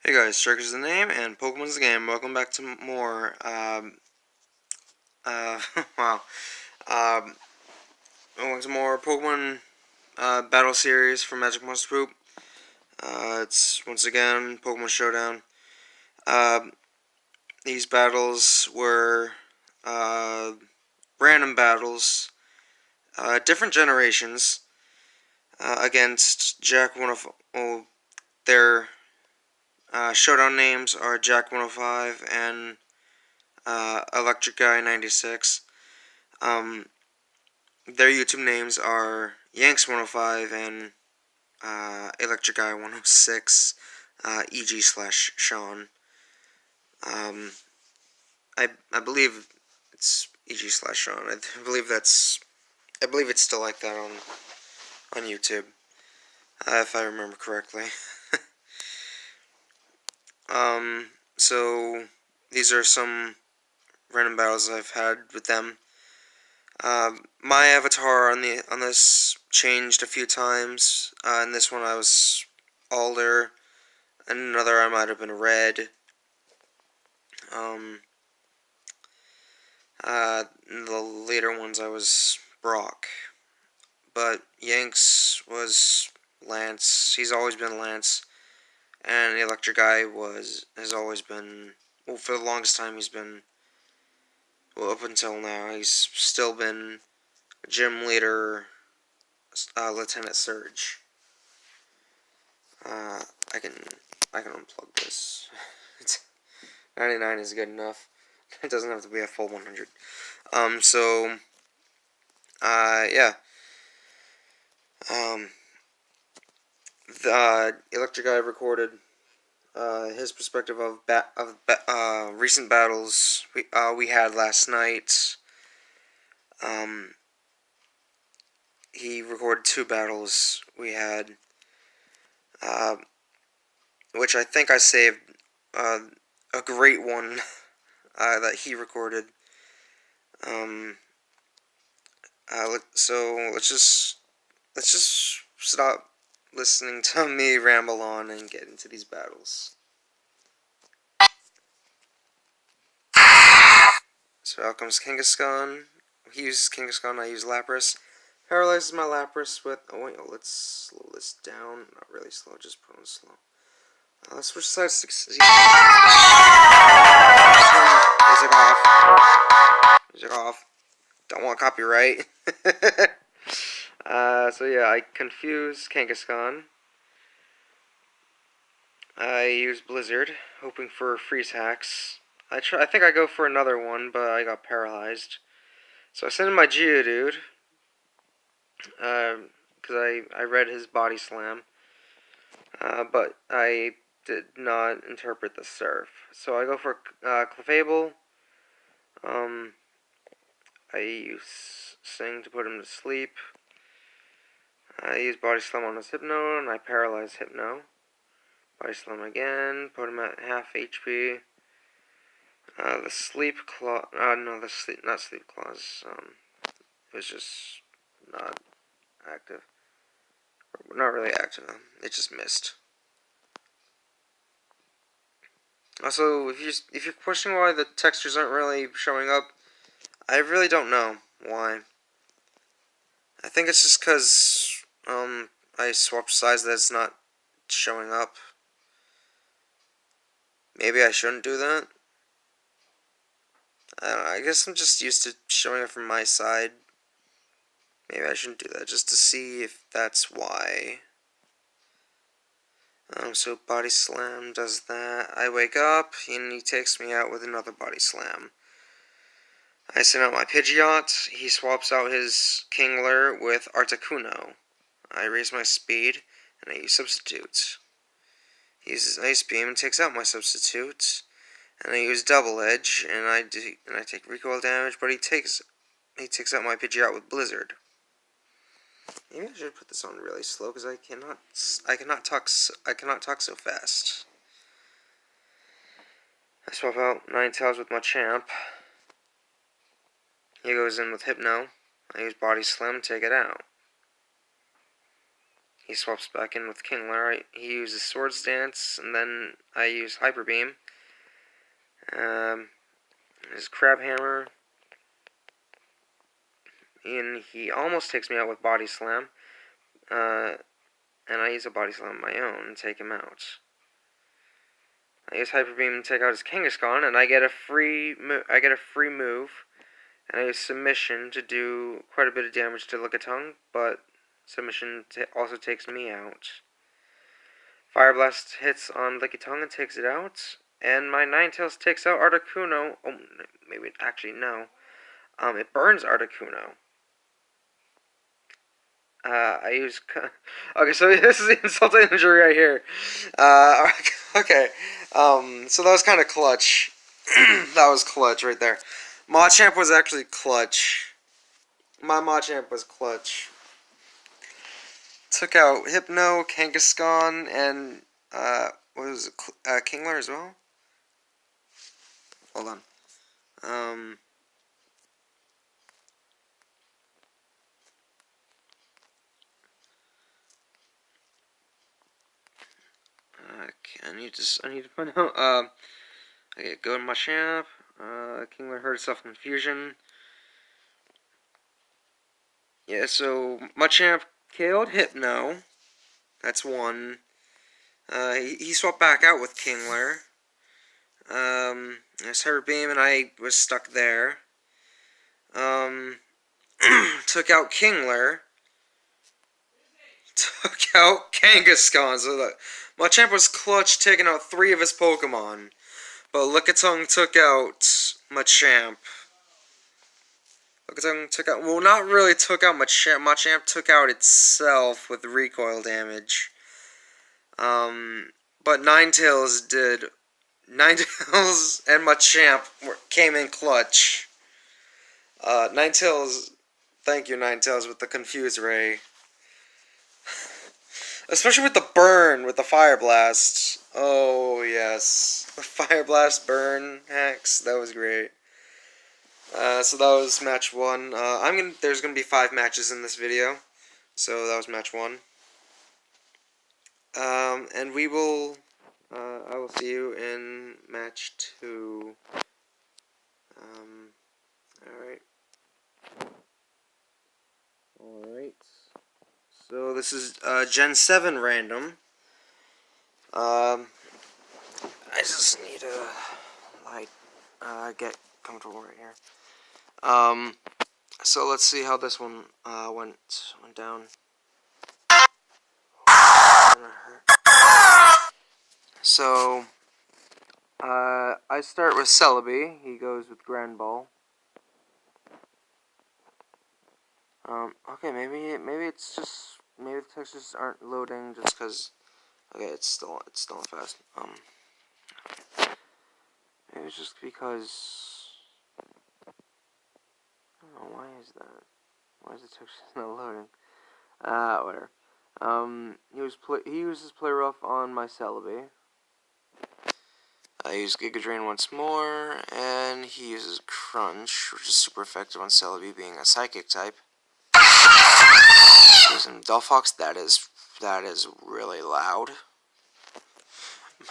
Hey guys, Strikertim is the name, and Pokemon's the game. Welcome back to more, wow, welcome to more Pokemon, battle series from Magicmonsterpoop. It's, once again, Pokemon Showdown. These battles were, random battles, different generations, against Jack105, well, their, showdown names are Jack105 and ElectricGuy96. Their YouTube names are Yanks105 and ElectricGuy106, EG/Sean. I believe it's EG/Sean. I believe it's still like that on YouTube, if I remember correctly. So these are some random battles I've had with them. My avatar on this changed a few times. In this one I was Alder, and another I might have been Red. In the later ones I was Brock. But Yanks was Lance. He's always been Lance. And the Electric Guy has always been, well, for the longest time he's been, well, up until now, he's still been Gym Leader, Lieutenant Surge. I can unplug this. 99 is good enough. It doesn't have to be a full 100. Yeah. The Electric Guy recorded his perspective of recent battles we had last night. He recorded 2 battles we had, which I think I saved a great one that he recorded. So let's just stop listening to me ramble on and get into these battles. So out comes Kangaskhan. He uses Kangaskhan, I use Lapras. Paralyzes my Lapras with... Oh wait, let's slow this down. Not really slow, just put on slow. Let's switch sides to... Music off. Music off. Don't want copyright. So yeah, I confuse Kangaskhan. I use Blizzard, hoping for freeze hacks. I think I go for another one, but I got paralyzed. So I send in my Geodude, because I read his Body Slam, but I did not interpret the Surf. So I go for Clefable. I use Sing to put him to sleep. I use Body Slam on his Hypno, and I paralyze Hypno. Body Slam again, put him at half HP. The Sleep Claw, not Sleep Claws, it was just not active. Not really active, it just missed. Also, if you're questioning why the textures aren't really showing up, I really don't know why. I think it's just because, I swapped sides that it's not showing up. Maybe I shouldn't do that. I don't know, I guess I'm just used to showing it from my side. Maybe I shouldn't do that, just to see if that's why. So Body Slam does that. I wake up, and he takes me out with another Body Slam. I send out my Pidgeot. He swaps out his Kingler with Articuno. I raise my speed, and I use Substitutes. He uses Ice Beam and takes out my Substitutes. And I use Double Edge, and I take recoil damage, but he takes out my Pidgeot with Blizzard. Maybe I should put this on really slow because I cannot talk so fast. I swap out Ninetales with my Champ. He goes in with Hypno. I use Body Slam to take it out. he swaps back in with Kingler. He uses Swords Dance, and then I use Hyper Beam. His Crab Hammer, and he almost takes me out with Body Slam. And I use a Body Slam of my own and take him out. I use Hyper Beam to take out his Kangaskhan, and I get a free move, and I use Submission to do quite a bit of damage to Lickitung, but Submission also takes me out. Fire Blast hits on Lickitung and takes it out, and my Ninetales takes out Articuno. Oh, maybe, actually, no. It burns Articuno. I use... Okay, so this is the insult to injury right here. Okay. So that was kind of clutch. That was clutch right there. Machamp was actually clutch. My Machamp was clutch. Took out Hypno, Kangaskhan, and, what was it, Kingler as well? Hold on. I need to find out, okay, go to Machamp, Kingler hurt itself confusion. Yeah, so Machamp KO'd Hypno. That's one. He swapped back out with Kingler. There's Hyper Beam, and I was stuck there. Took out Kingler. Took out Kangaskhan. So Machamp was clutch, taking out 3 of his Pokemon. But Lickitung took out Machamp. Lickitung took out... Well, not really took out Machamp. Machamp took out itself with recoil damage. But Ninetales did. Ninetales and Machamp came in clutch. Ninetales... Thank you, Ninetales, with the Confuse Ray. Especially with the burn, with the Fire Blast. Oh, yes. The Fire Blast burn hacks. That was great. So that was match 1. There's gonna be 5 matches in this video. So that was match 1. And we will... I will see you in match 2. Alright. Alright. So this is Gen 7 random. I just need to get comfortable right here. So let's see how this one went down. So I start with Celebi. He goes with Grand Ball. Okay, maybe it's just the textures aren't loading just because. Okay, it's still fast. Maybe it's just because. I don't know, why is that? Why is the textures not loading? Whatever. He uses Play Rough on my Celebi. I use Giga Drain once more, and he uses Crunch, which is super effective on Celebi, being a Psychic type. Using Delphox, that is really loud.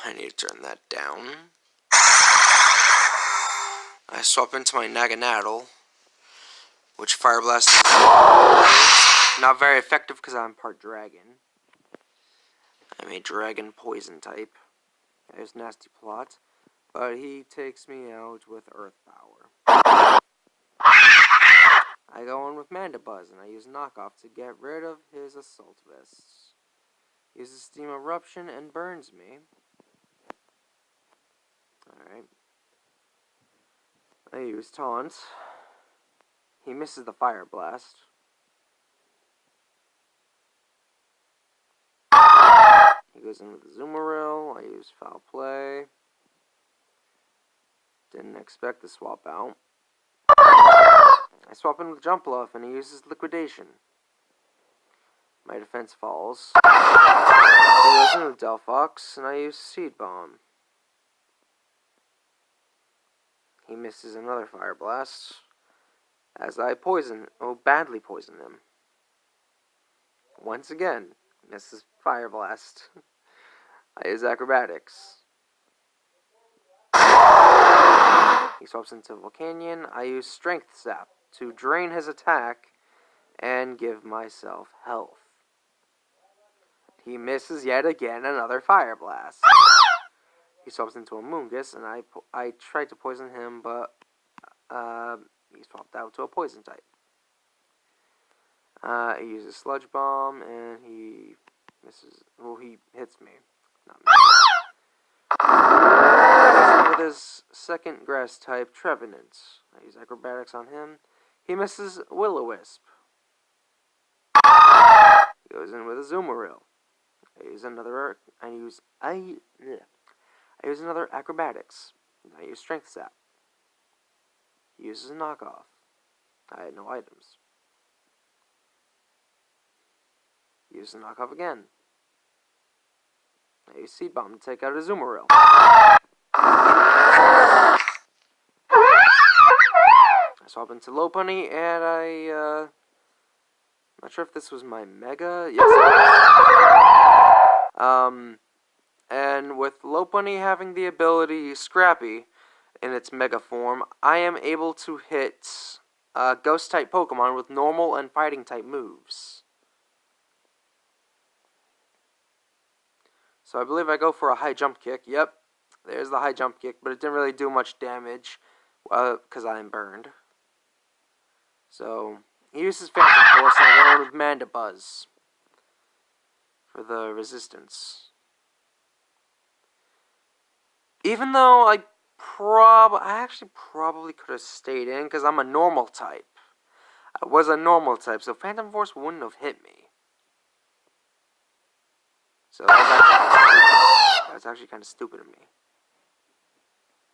I need to turn that down. I swap into my Naganadel, which Fire Blast is not very effective because I'm part Dragon. I'm a Dragon Poison type. There's Nasty Plot, but he takes me out with Earth Power. I go in with Mandibuzz, and I use Knockoff to get rid of his Assault Vests. He uses Steam Eruption and burns me. Alright. I use Taunt. He misses the Fire Blast. He goes in with the Zoomeril. I use Foul Play. Didn't expect the swap out. I swap in with Jumpluff, and he uses Liquidation. My defense falls. I goes in with Delphox, and I use Seed Bomb. He misses another Fire Blast, as I badly poison him. Once again, Misses Fire Blast. I use Acrobatics. He swaps into Volcanion. I use Strength Sap to drain his attack and give myself health. He misses yet again another Fire Blast. He swaps into a Moongus, and I tried to poison him, but he swapped out to a Poison type. He uses Sludge Bomb, and he misses. Well, he hits me, not me. With his second Grass type, Trevenant. I use Acrobatics on him. He misses Will-O-Wisp. He goes in with a Zoomeril. I use another Acrobatics. I use Strength Sap. He uses a Knockoff. I had no items. He uses a Knockoff again. I use Seed Bomb to take out a Zoomeril. I swap into Lopunny, and I'm not sure if this was my Mega. Yes. And with Lopunny having the ability Scrappy in its Mega form, I am able to hit Ghost-type Pokemon with normal and Fighting-type moves. So I believe I go for a high jump kick. Yep, there's the high jump kick, but it didn't really do much damage because I'm burned. So he uses Phantom Force, and I go in with Mandibuzz for the resistance. Even though I actually probably could have stayed in because I'm a normal type. I was a normal type, so Phantom Force wouldn't have hit me. So that's actually kind of stupid of me.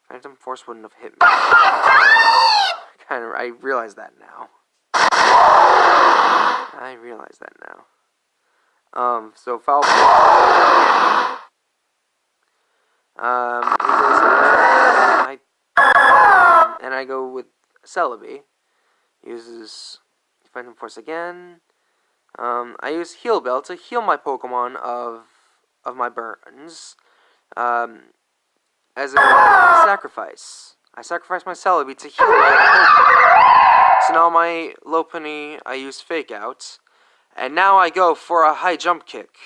Phantom Force wouldn't have hit me. I realize that now. So Foul Play. He goes and I go with Celebi. He uses Phantom Force again. I use Heal Bell to heal my Pokemon of my burns. As a sacrifice. I sacrifice my Celebi to heal my other Pokemon. So now my Lopunny, I use Fake Out. And now I go for a high jump kick.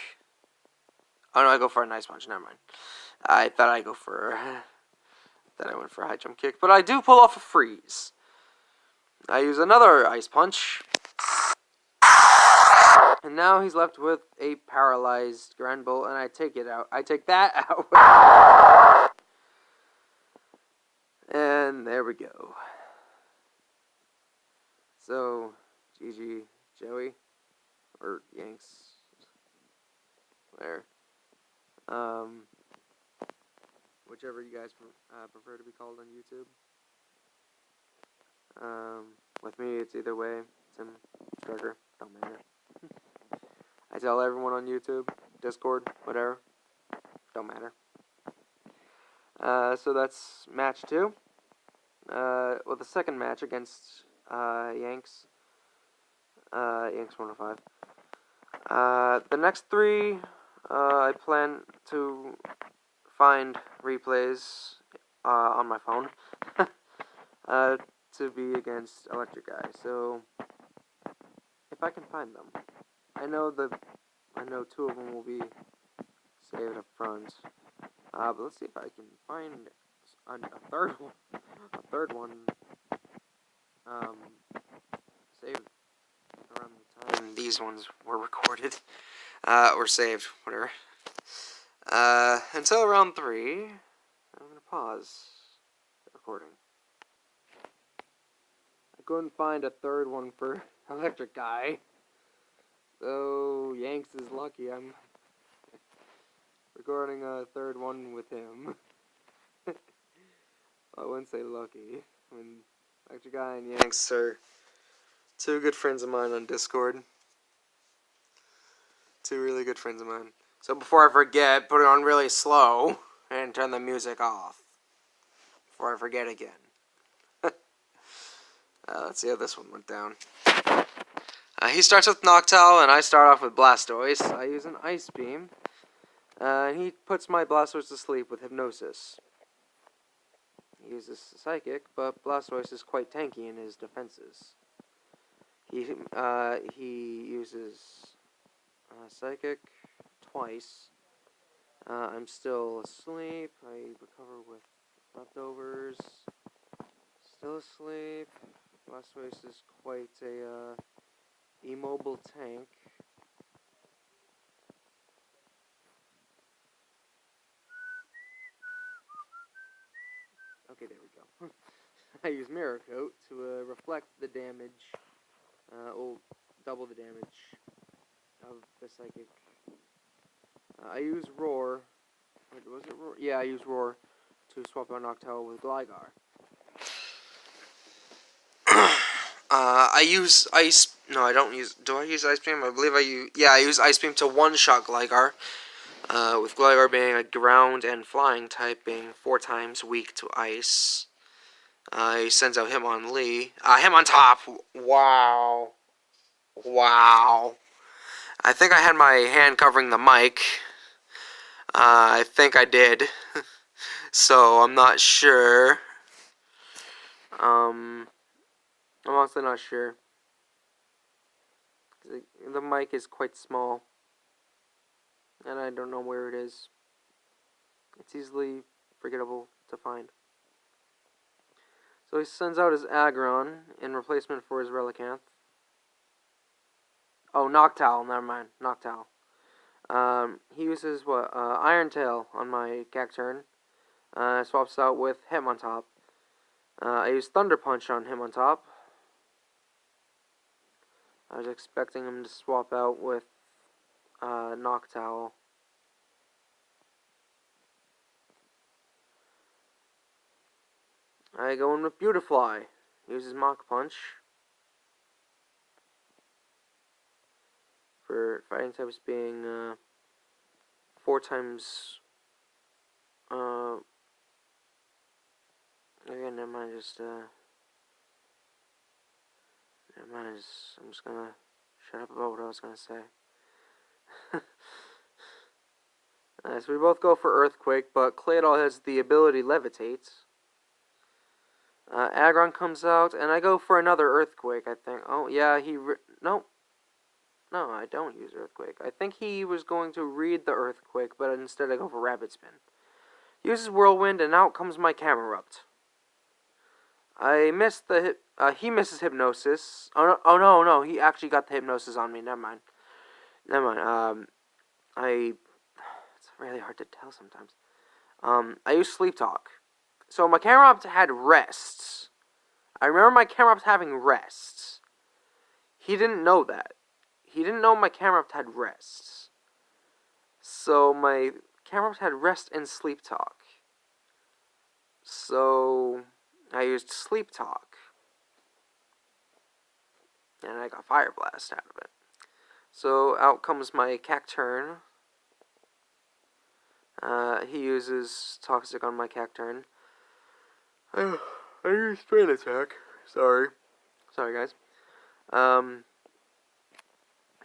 Oh no, I go for a Nice Punch, never mind. I went for a high jump kick, but I do pull off a freeze. I use another Ice Punch. And now he's left with a paralyzed Granbull, and I take it out. I take that out. And there we go. So, GG, Joey, or Yanks, where, whichever you guys prefer to be called on YouTube. With me, it's either way. Tim, Striker, don't matter. I tell everyone on YouTube, Discord, whatever, don't matter. So that's match 2. Well, the second match against Yanks, Yanks105. The next 3, I plan to find replays on my phone to be against ElectricGuy. So if I can find them, I know 2 of them will be saved up front. But let's see if I can find a third one saved around the time these ones were recorded, or saved, whatever. Until round 3, I'm gonna pause the recording. I couldn't find a third one for ElectricGuy, so Yanks is lucky I'm recording a third one with him. I wouldn't say lucky. I mean, ElectricGuy and Yanks are 2 good friends of mine on Discord. 2 really good friends of mine. So before I forget, put it on really slow and turn the music off. Before I forget again. Let's see how this one went down. He starts with Noctowl, and I start off with Blastoise. I use an Ice Beam, and he puts my Blastoise to sleep with Hypnosis. He uses Psychic, but Blastoise is quite tanky in his defenses. He uses Psychic twice. I'm still asleep. I recover with leftovers. Still asleep. Blastoise is quite a immobile tank. Okay, there we go. I use Mirror Coat to reflect the damage, or double the damage of the Psychic. I use Roar. Wait, was it Roar? Yeah, I use Roar to swap out Noctowl with Gligar. I use Ice... No, I don't use... Do I use Ice Beam? I believe I use... Yeah, I use Ice Beam to one-shot Gligar. With Gligar being a ground and flying type, being 4 times weak to Ice. He sends out Hitmonlee. Hitmontop! Wow. Wow. I think I had my hand covering the mic. I think I did. So, I'm not sure. I'm also not sure. The mic is quite small. And I don't know where it is. It's easily forgettable to find. So he sends out his Aggron in replacement for his Relicanth. Oh, Noctowl, never mind. Noctowl. He uses what? Iron Tail on my Cacturn. Swaps out with Hitmontop. I use Thunder Punch on Hitmontop. I was expecting him to swap out with Noctowl. I go in with Beautifly. He uses Mach Punch for fighting types being 4 times. Okay, never mind. Never mind. I'm just gonna shut up about what I was gonna say. So we both go for Earthquake, but Claydol has the ability Levitate. Aggron comes out, and I go for another Earthquake, I think. Oh, yeah, no. No, I don't use Earthquake. I think he was going to read the Earthquake, but instead I go for Rapid Spin. He uses Whirlwind, and out comes my Camerupt. I missed the he misses Hypnosis. Oh no, he actually got the Hypnosis on me. Never mind. It's really hard to tell sometimes. I use Sleep Talk. So my Camerupt had rests. I remember my Camerupt having rests. He didn't know that. He didn't know my Camerupt had rests. So my Camerupt had rest and Sleep Talk. So I used Sleep Talk. And I got Fire Blast out of it. So out comes my Cacturn. He uses Toxic on my Cacturn. I use Strain Attack. Sorry, guys.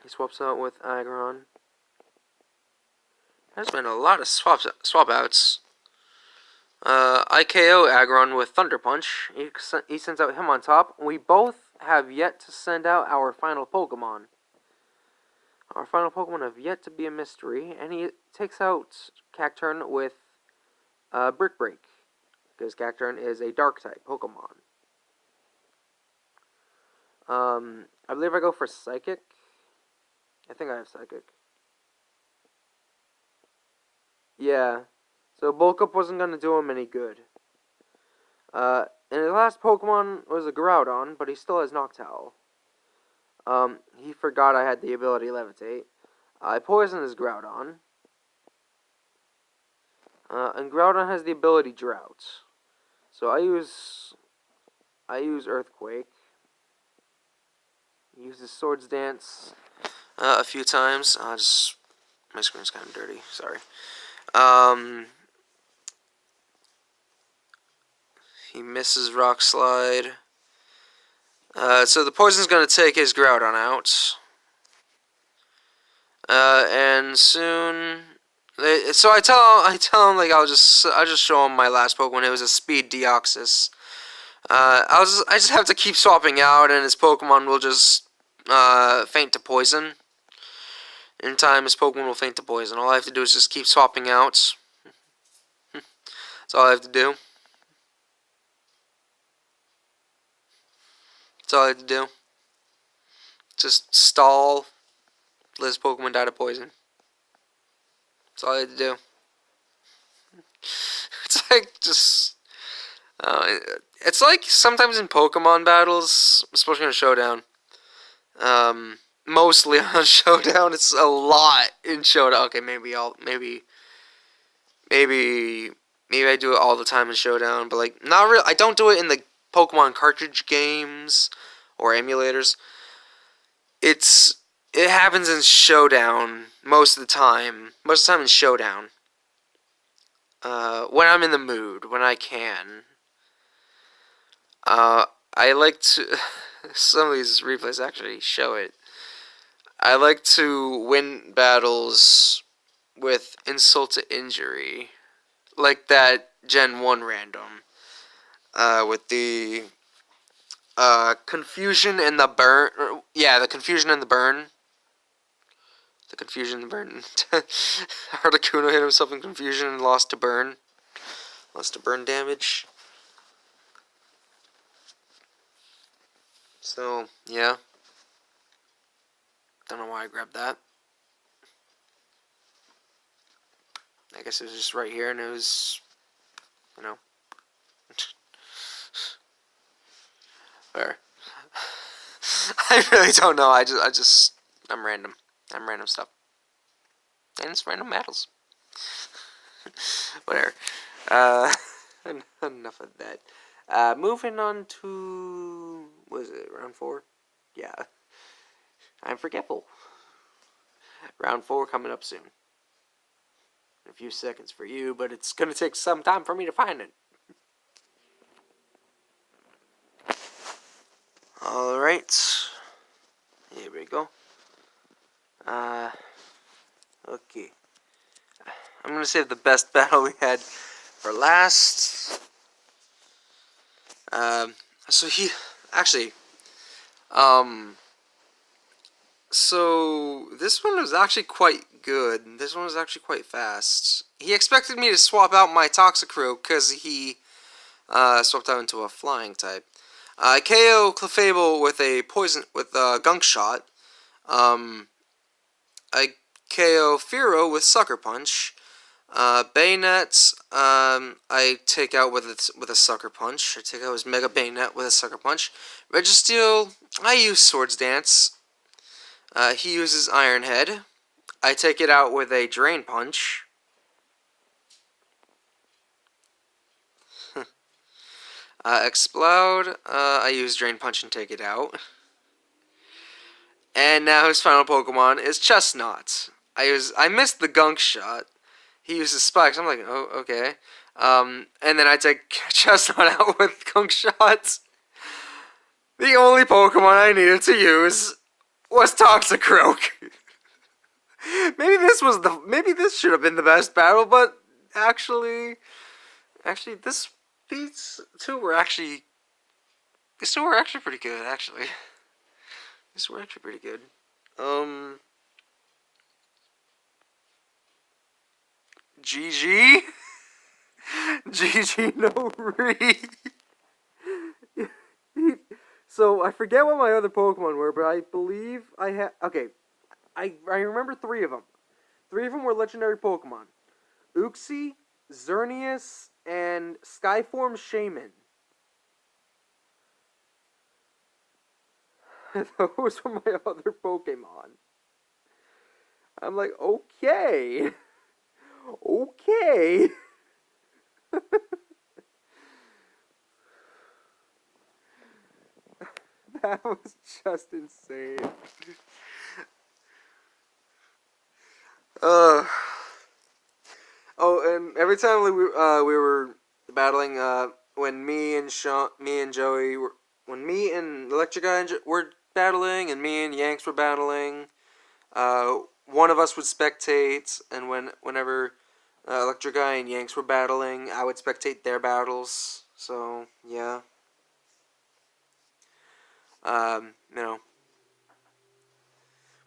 He swaps out with Aggron. There's been a lot of swap outs. I KO Aggron with Thunder Punch. He sends out Hitmontop. We both have yet to send out our final Pokemon. Our final Pokemon have yet to be a mystery, and he takes out Cacturn with Brick Break, because Cacturn is a Dark-type Pokemon. I believe I go for Psychic. I think I have Psychic. Yeah. So Bulk Up wasn't going to do him any good. And his last Pokemon was a Groudon, but he still has Noctowl. He forgot I had the ability Levitate. I poison his Groudon. And Groudon has the ability Drought. So I use Earthquake. He uses Swords Dance a few times. My screen's kind of dirty. Sorry. He misses Rock Slide. So the poison's gonna take his Groudon out. And soon, so I tell him like I'll just show him my last Pokemon. It was a Speed Deoxys. I just have to keep swapping out, and his Pokemon will just faint to poison. In time, his Pokemon will faint to poison. All I have to do is just keep swapping out. That's all I have to do. That's all I have to do. Just stall. Let his Pokemon die to poison. That's all I have to do. It's like just. It's like sometimes in Pokemon battles, especially on Showdown. Mostly on Showdown, it's a lot in Showdown. Okay, maybe I do it all the time in Showdown, but like not real. I don't do it in the Pokemon cartridge games or emulators. It happens in Showdown most of the time. Most of the time in Showdown. When I'm in the mood, when I can. I like to. Some of these replays actually show it. I like to win battles with insult to injury, like that Gen 1 random, with the confusion and the burn. Yeah, the confusion and the burn. The confusion and the burn. Articuno hit himself in confusion and lost to burn. Lost to burn damage. So, yeah. Don't know why I grabbed that. I guess it was just right here and it was, you know. Whatever. I really don't know. I'm random. I'm random stuff. And it's random battles. Whatever. Enough of that. Moving on to, what is it, round 4? Yeah. I'm forgetful. Round 4 coming up soon. In a few seconds for you, but it's gonna take some time for me to find it. Alright. Here we go. Okay. I'm gonna save the best battle we had for last. So this one was actually quite good. This one was actually quite fast. He expected me to swap out my Toxicroak because he swapped out into a flying type. I KO Clefable with a Gunk Shot. I KO Fearow with Sucker Punch. Bayonet, I take out with a Sucker Punch. I take out his Mega Bayonet with a Sucker Punch. Registeel, I use Swords Dance. He uses Iron Head. I take it out with a Drain Punch. Explode, I use Drain Punch and take it out. And now his final Pokemon is Chestnut. I missed the Gunk Shot. He uses Spikes. I'm like, oh, okay. And then I take Chestnut out with Gunk Shots. The only Pokemon I needed to use was Toxicroak. Maybe this should have been the best battle, but actually, these two were actually pretty good. Actually, these were actually pretty good. GG. GG no read. So I forget what my other Pokemon were, but I believe I had. Okay, I remember 3 of them. 3 of them were legendary Pokemon: Uxie, Xerneas, and Skyform Shaman. Those were my other Pokemon. I'm like, okay. Okay. That was just insane. Oh, and every time we were battling, when me and Joey when me and ElectricGuy were battling, and me and Yanks were battling, one of us would spectate, and whenever ElectricGuy and Yanks were battling, I would spectate their battles. So yeah, you know,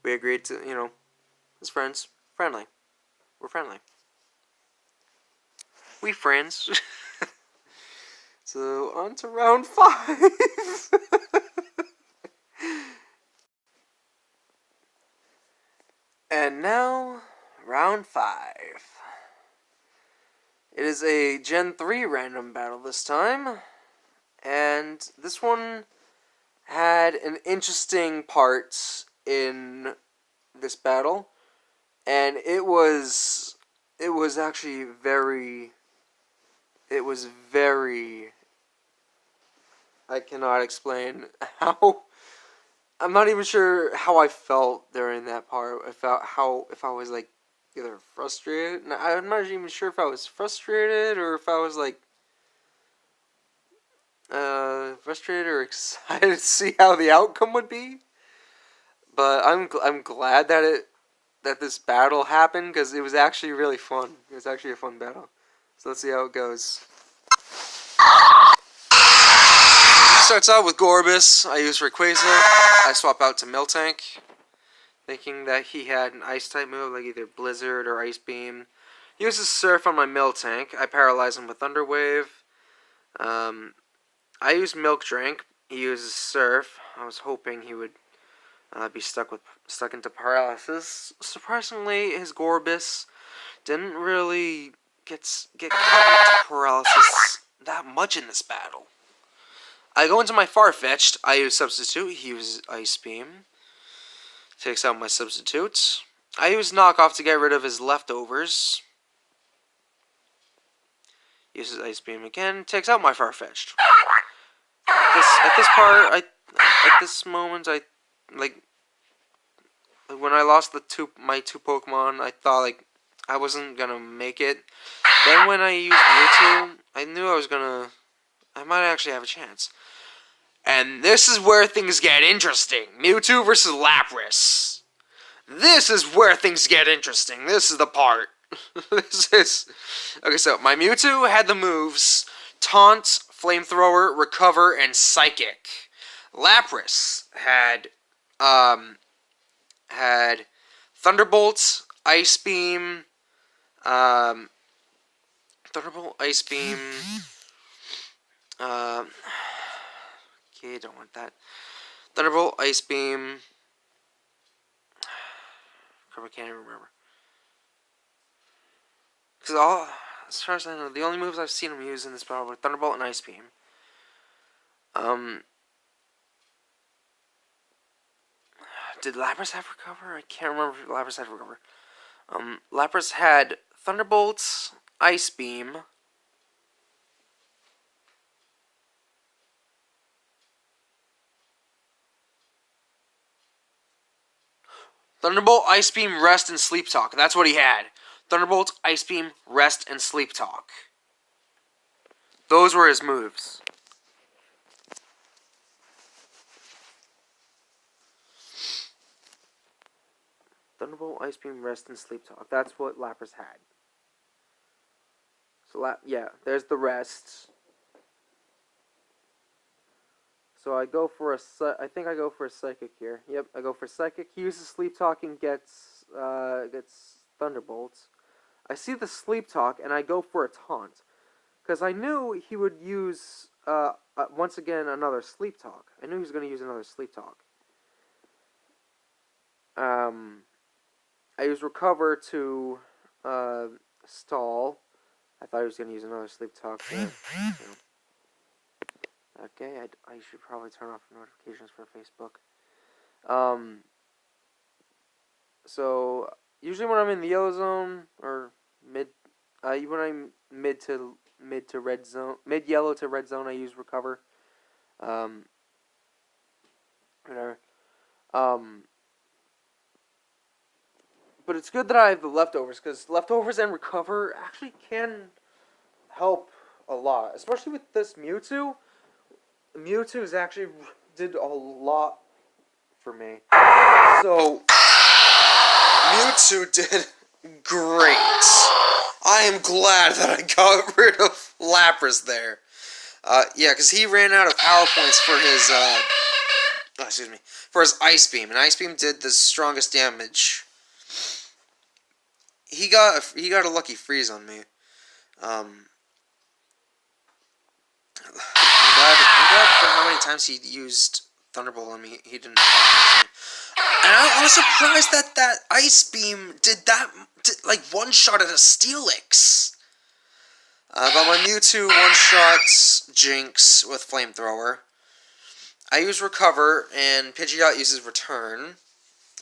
we agreed to, as friends, friendly. We're friendly. We friends. So on to round 5. And now, round 5. It is a Gen 3 random battle this time. And this one had an interesting part in this battle. And it was actually very, I cannot explain how, I'm not even sure how I felt during that part. If I was like either frustrated. I'm not even sure if I was frustrated or if I was like frustrated or excited to see how the outcome would be. But I'm glad that this battle happened because it was actually really fun. It was actually a fun battle. So let's see how it goes. Starts out with Gorbis. I use Rayquaza. I swap out to Miltank, thinking that he had an Ice-type move, like either Blizzard or Ice Beam. He uses Surf on my Miltank. I paralyze him with Thunder Wave. I use Milk Drink. He uses Surf. I was hoping he would be stuck into paralysis. Surprisingly, his Gorbis didn't really get caught into paralysis that much in this battle. I go into my Farfetch'd. I use Substitute. He uses Ice Beam. Takes out my substitutes. I use Knockoff to get rid of his leftovers. Uses Ice Beam again. Takes out my Farfetch'd. At this moment, like when I lost my two Pokemon, I thought like I wasn't gonna make it. Then when I used Mewtwo, I knew I might actually have a chance. And this is where things get interesting. Mewtwo versus Lapras. This is where things get interesting. This is the part. Okay, so my Mewtwo had the moves Taunt, Flamethrower, Recover, and Psychic. Lapras had Thunderbolt, Ice Beam, Thunderbolt, Ice Beam. Okay, don't want that. Thunderbolt, Ice Beam. I can't even remember. Because as far as I know, the only moves I've seen him use in this battle were Thunderbolt and Ice Beam. Did Lapras have Recover? I can't remember if Lapras had Recover. Lapras had Thunderbolt, Ice Beam. Thunderbolt, Ice Beam, Rest, and Sleep Talk. That's what he had. Thunderbolt, Ice Beam, Rest, and Sleep Talk. Those were his moves. Thunderbolt, Ice Beam, Rest, and Sleep Talk. That's what Lapras had. So, yeah, there's the Rest. So I think I go for a Psychic here. Yep, I go for Psychic. He uses Sleep Talk and gets Thunderbolts. I see the Sleep Talk and I go for a Taunt. Because I knew he would use, once again, another Sleep Talk. I knew he was going to use another Sleep Talk. I use Recover to stall. I thought he was going to use another Sleep Talk to, Okay, I should probably turn off notifications for Facebook. So usually when I'm in the yellow zone or when I'm mid to red zone, mid yellow to red zone, I use Recover. Whatever. But it's good that I have the leftovers because leftovers and Recover actually can help a lot, especially with this Mewtwo. Mewtwo's actually did a lot for me. So, Mewtwo did great. I am glad that I got rid of Lapras there. Yeah, because he ran out of power points for his, for his Ice Beam, and Ice Beam did the strongest damage. He got a lucky freeze on me. I'm glad for how many times he used Thunderbolt on me. He didn't. And I was surprised that Ice Beam did like one-shot at a Steelix. But my Mewtwo one-shots Jinx with Flamethrower. I use Recover, and Pidgeot uses Return.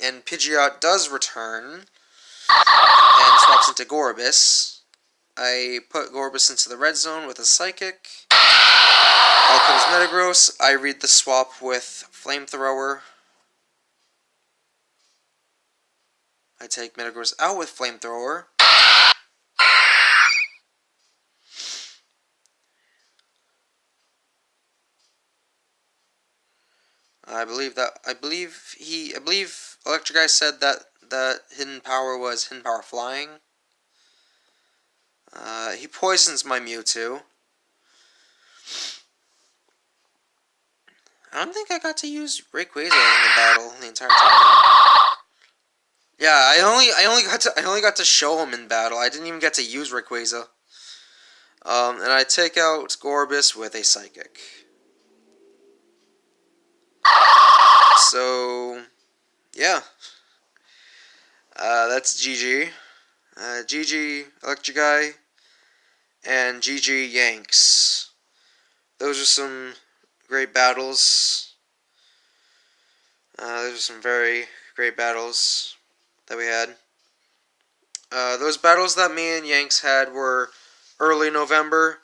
And Pidgeot does return, and swaps into Gorebyss. I put Gorebyss into the red zone with a Psychic. Out comes Metagross. I read the swap with Flamethrower. I take Metagross out with Flamethrower. I believe ElectricGuy said that Hidden Power was Hidden Power Flying. He poisons my Mewtwo. I don't think I got to use Rayquaza in the battle the entire time. Yeah, I only got to show him in battle. I didn't even get to use Rayquaza. And I take out Gorebyss with a Psychic. So, yeah. That's GG. GG ElectricGuy and GG Yanks. Those are some great battles. Those are some very great battles that we had. Those battles that me and Yanks had were early November.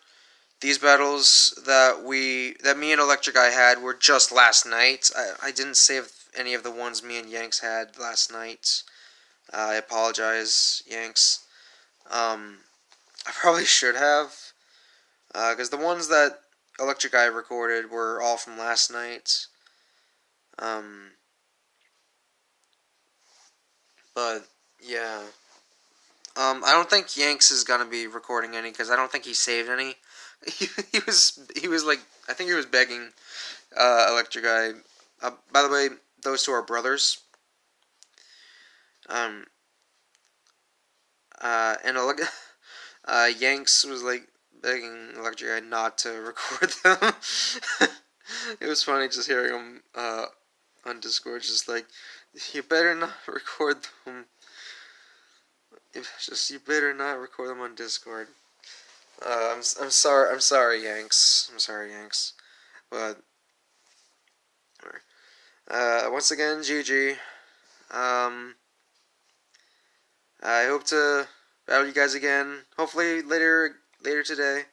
These battles that me and ElectricGuy had were just last night. I didn't save any of the ones me and Yanks had last night. I apologize, Yanks. I probably should have, because the ones that ElectricGuy recorded were all from last night. But yeah, I don't think Yanks is gonna be recording any because I don't think he saved any. he was like, I think he was begging ElectricGuy. By the way, those two are brothers. And Yanks was like begging ElectricGuy not to record them. It was funny just hearing him on Discord, just like, you better not record them. You better not record them on Discord. I'm sorry, Yanks. I'm sorry, Yanks. But once again, GG. I hope to battle you guys again. Hopefully later today.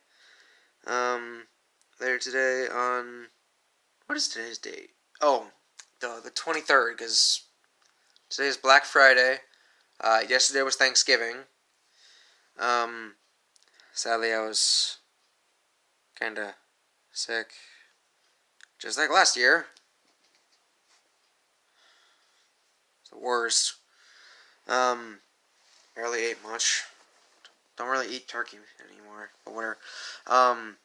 Later today on, what is today's date? Oh, the 23rd, because today is Black Friday. Yesterday was Thanksgiving. Sadly, I was kinda sick, just like last year. It's the worst. Barely ate much. Don't really eat turkey anymore, but whatever. By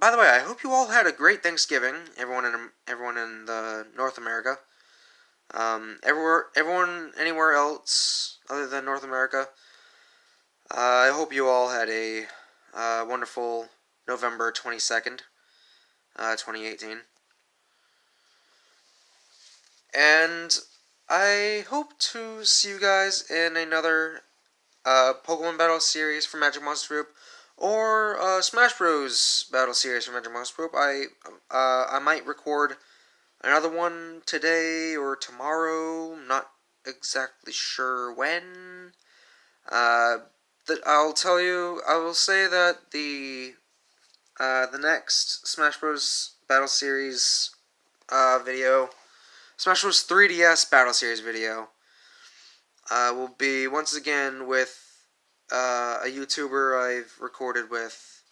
the way, I hope you all had a great Thanksgiving. Everyone in the North America. Everyone anywhere else other than North America. I hope you all had a wonderful November 22nd, 2018. And I hope to see you guys in another Pokemon Battle Series for Magicmonsterpoop, or Smash Bros. Battle Series for Magicmonsterpoop. I might record another one today or tomorrow. I'm not exactly sure when. I will say that the next Smash Bros. Battle Series video, Smash Bros. 3DS Battle Series video, will be once again with a YouTuber I've recorded with,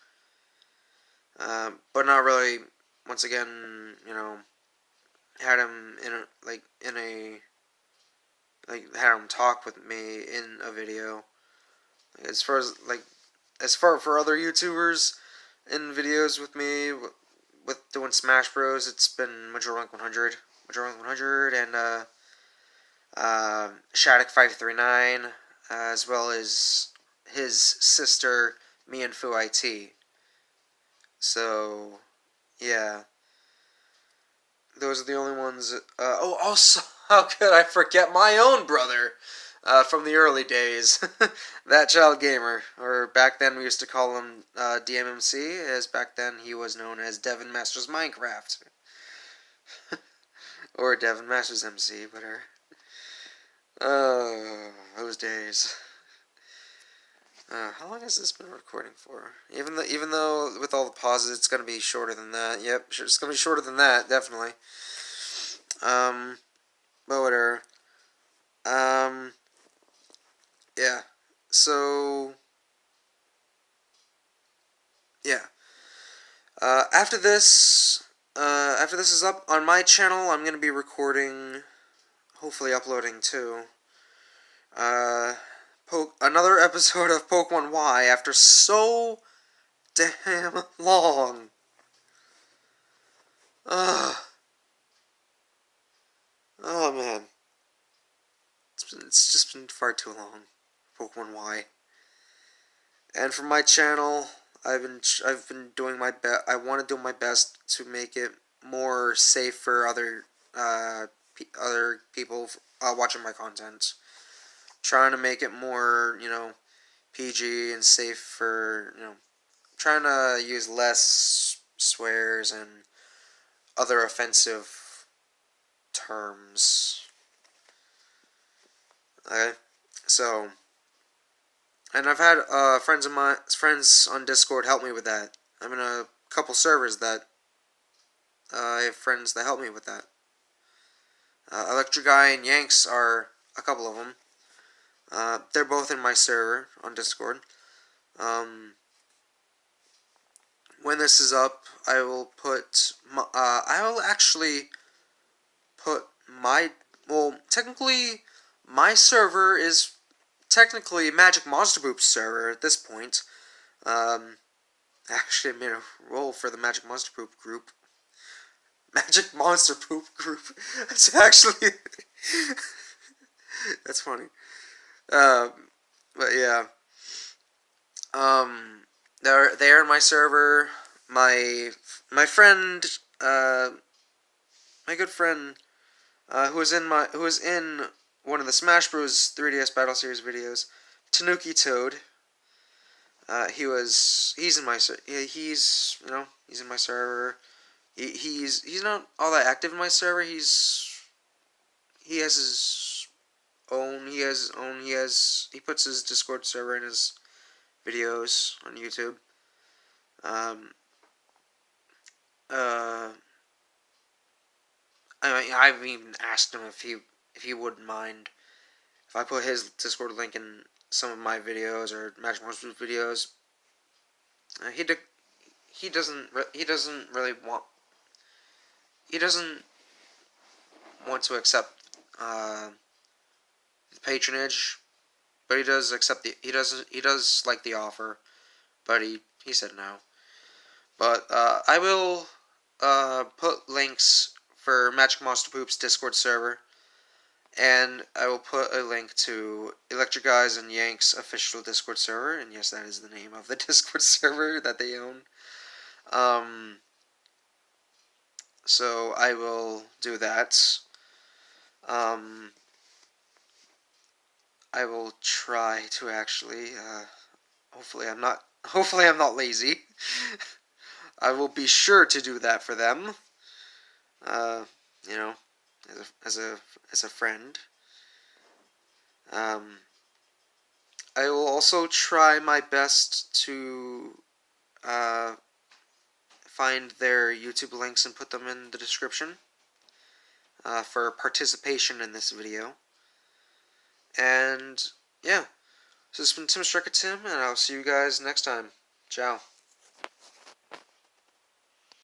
but not really once again, you know, had him had him talk with me in a video. As far as for other YouTubers in videos with me with doing Smash Bros, it's been Major100, and Shattuck539, as well as his sister Me and Fu IT. So yeah, those are the only ones. Also, how could I forget my own brother from the early days? That child gamer, or back then we used to call him DMMC, as back then he was known as Devin Masters Minecraft, or Devin Masters MC, whatever. Those days. How long has this been recording for? Even though with all the pauses, it's gonna be shorter than that. Yep, it's gonna be shorter than that, definitely. But whatever. Yeah. So, yeah. After this is up on my channel, I'm gonna be recording, hopefully uploading too. Another episode of Pokemon Y after so damn long. Ugh. Oh man, it's just been far too long. Pokemon Y. And for my channel, I've been doing my best. I want to do my best to make it more safe for other people watching my content. Trying to make it more, you know, PG and safe for, you know, trying to use less swears and other offensive terms. Okay, so, and I've had friends on Discord help me with that. I'm in a couple servers that I have friends that help me with that. ElectricGuy and Yanks are a couple of them. They're both in my server on Discord. When this is up, I will put I will actually put my, well, technically my server is technically Magicmonsterpoop's server at this point. Actually, I made a role for the Magicmonsterpoop group. Magicmonsterpoop group. That's actually that's funny. But yeah. They're in my server. My friend, my good friend, who was in one of the Smash Bros. 3DS Battle Series videos, Tanuki Toad. He's in my he's in my server. He's not all that active in my server. He has his own. He puts his Discord server in his videos on YouTube. I've even asked him if he wouldn't mind if I put his Discord link in some of my videos or Magicmonsterpoop videos. He doesn't want to accept the patronage, but he does like the offer, but he said no. But I will put links for Magicmonsterpoop's Discord server, and I will put a link to ElectricGuys and Yanks official Discord server, and yes, that is the name of the Discord server that they own. So I will do that. I will try to actually. Hopefully I'm not lazy. I will be sure to do that for them. You know, as a friend. I will also try my best to find their YouTube links and put them in the description for participation in this video. And yeah, so this has been Strikertim, and I'll see you guys next time. Ciao.